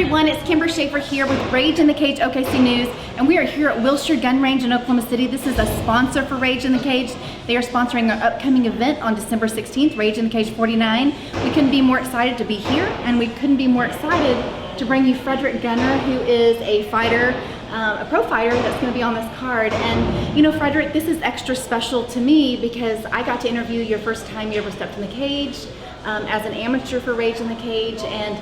everyone, it's Kimber Schaefer here with Rage in the Cage OKC News, and we are here at Wilshire Gun Range in Oklahoma City. This is a sponsor for Rage in the Cage. They are sponsoring our upcoming event on December 16th, Rage in the Cage 49. We couldn't be more excited to be here, and we couldn't be more excited to bring you Frederick Gunner, who is a fighter, a pro fighter that's going to be on this card. And you know, Frederick, this is extra special to me because I got to interview your first time you ever stepped in the cage. As an amateur for Rage in the Cage, and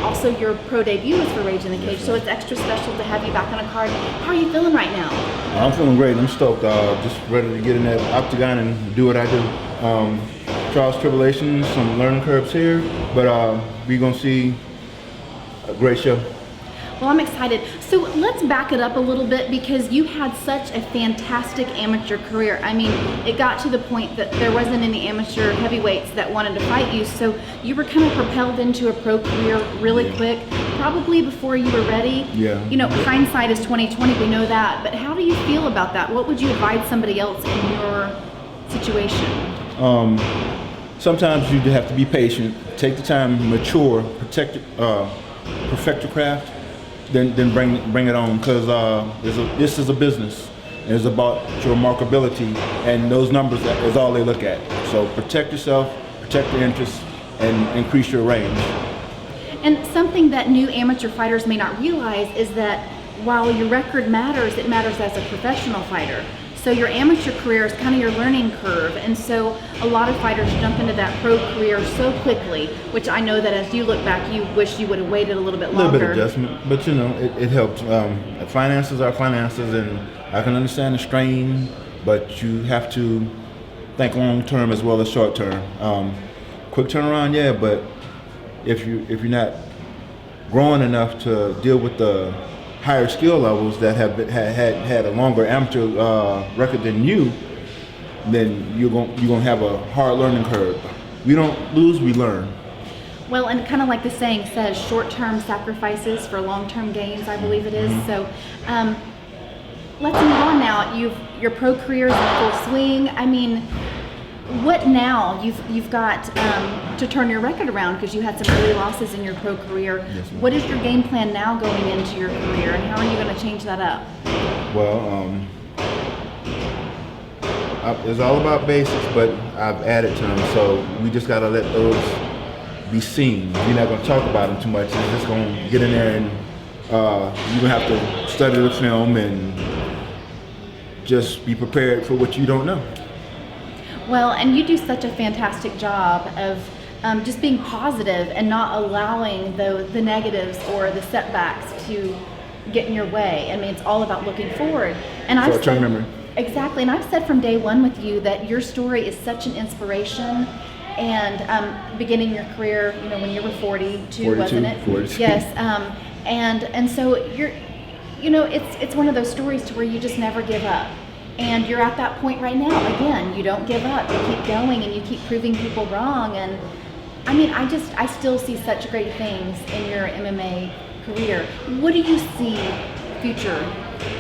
also your pro debut was for Rage in the Cage, so it's extra special to have you back on a card. How are you feeling right now? I'm feeling great. I'm stoked. Just ready to get in that octagon and do what I do. Trials, tribulations, some learning curves here, but we're gonna see a great show. Well, I'm excited. So let's back it up a little bit because you had such a fantastic amateur career. I mean, it got to the point that there wasn't any amateur heavyweights that wanted to fight you. So you were kind of propelled into a pro career really quick, probably before you were ready. Yeah. You know, hindsight is 20/20, we know that. But how do you feel about that? What would you advise somebody else in your situation? Sometimes you have to be patient, take the time, mature, perfect your craft. Then bring it on, because this is a business. It's about your markability, and those numbers is all they look at. So protect yourself, protect your interests, and increase your range. And something that new amateur fighters may not realize is that while your record matters, it matters as a professional fighter. So your amateur career is kind of your learning curve, and so a lot of fighters jump into that pro career so quickly, which I know that as you look back, you wish you would have waited a little bit longer. A little bit of adjustment, but you know, it helped. Finances are finances, and I can understand the strain, but you have to think long term as well as short term. Quick turnaround, yeah, but if you're not growing enough to deal with the higher skill levels that have had a longer amateur record than you, then you're gonna have a hard learning curve. We don't lose, we learn. Well, and kind of like the saying says, short-term sacrifices for long-term gains, I believe it is. So let's move on now. Your pro career is in full swing. I mean, what now? You've got to turn your record around because you had some early losses in your pro career. Yes, ma'am. What is your game plan now going into your career, and how are you going to change that up? Well, it's all about basics, but I've added to them, so we just gotta let those be seen. We're not gonna talk about them too much. We're just gonna get in there and you're gonna have to study the film and just be prepared for what you don't know. Well, and you do such a fantastic job of just being positive and not allowing the negatives or the setbacks to get in your way. I mean, it's all about looking forward. And Short-term memory. Exactly, and I've said from day one with you that your story is such an inspiration. And beginning your career, you know, when you were 42, wasn't it? 42. Yes, and so you know, it's one of those stories to where you just never give up. And you're at that point right now. Again, you don't give up. You keep going and you keep proving people wrong. And I mean, I still see such great things in your MMA career. What do you see future?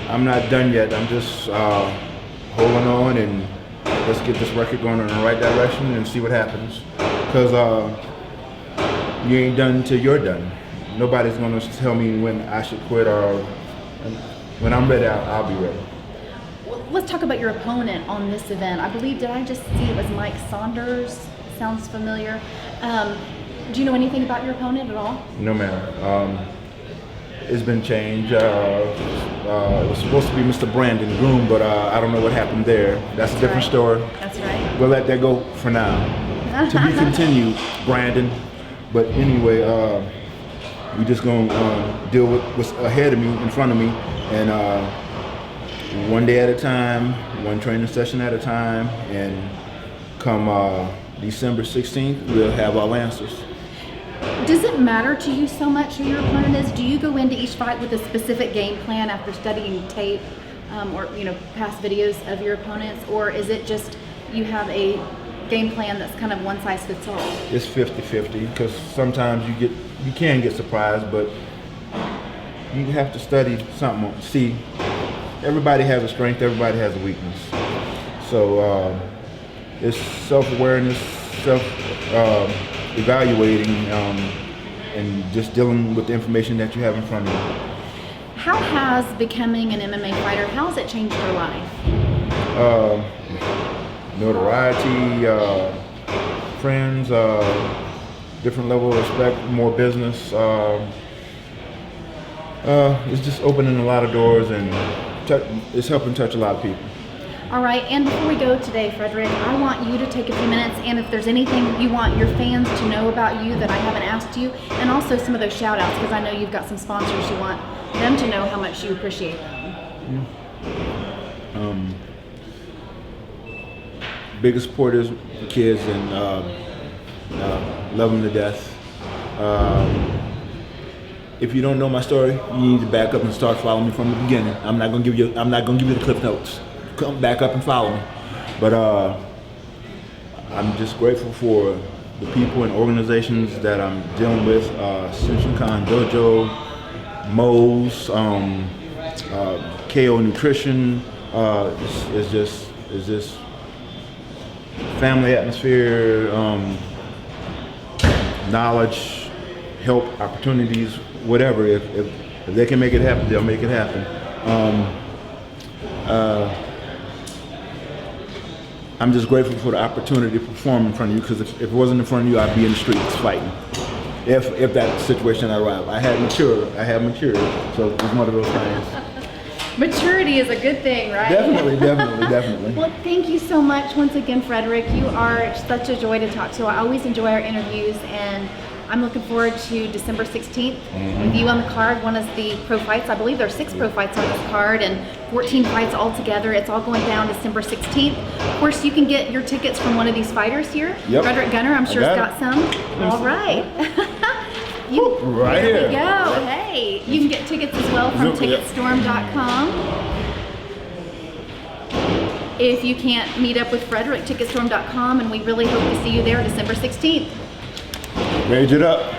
I'm not done yet. I'm just holding on, and let's get this record going in the right direction and see what happens. Because you ain't done until you're done. Nobody's going to tell me when I should quit, or when I'm ready, I'll be ready. Let's talk about your opponent on this event. I believe, did I just see it was Mike Saunders? Sounds familiar. Do you know anything about your opponent at all? No, ma'am. It's been changed. It was supposed to be Mr. Brandon Groom, but I don't know what happened there. That's a different story. That's right. We'll let that go for now. To be continued, Brandon. But anyway, we just gonna deal with what's ahead of me, in front of me, and one day at a time, one training session at a time, and come December 16th, we'll have our answers. Does it matter to you so much who your opponent is? Do you go into each fight with a specific game plan after studying tape or past videos of your opponents, or is it just you have a game plan that's kind of one size fits all? It's 50-50, because sometimes you can get surprised, but you have to study something. See, everybody has a strength, everybody has a weakness. So it's self-awareness, self-evaluating and just dealing with the information that you have in front of you. How has becoming an MMA fighter, how has it changed your life? Notoriety, friends, different level of respect, more business. It's just opening a lot of doors, and it's helping touch a lot of people. All right, and before we go today, Frederick, I want you to take a few minutes, and if there's anything you want your fans to know about you that I haven't asked you, and also some of those shout outs, because I know you've got some sponsors you want them to know how much you appreciate them. Biggest supporters, kids, and love them to death. If you don't know my story, you need to back up and start following me from the beginning. I'm not gonna give you the cliff notes. Come back up and follow me. But I'm just grateful for the people and organizations that I'm dealing with. Shinshinkan Dojo, Mo's, KO Nutrition. It's just family atmosphere, knowledge, help, opportunities, whatever. If they can make it happen, they'll make it happen. I'm just grateful for the opportunity to perform in front of you, because if it wasn't in front of you, I'd be in the streets fighting. If that situation arrived, I have matured, so it's one of those things. Maturity is a good thing, right? Definitely. Well, thank you so much once again, Frederick. You are such a joy to talk to. I always enjoy our interviews, and I'm looking forward to December 16th with you on the card. One of the pro fights. I believe there are 6 pro fights on this card and 14 fights altogether. It's all going down December 16th. Of course, you can get your tickets from one of these fighters here. Yep. Frederick Gunner, I'm sure, has got some. All right. There we go. Hey, you can get tickets as well from Ticketstorm.com. If you can't meet up with Frederick, Ticketstorm.com, and we really hope to see you there December 16th. Rage it up.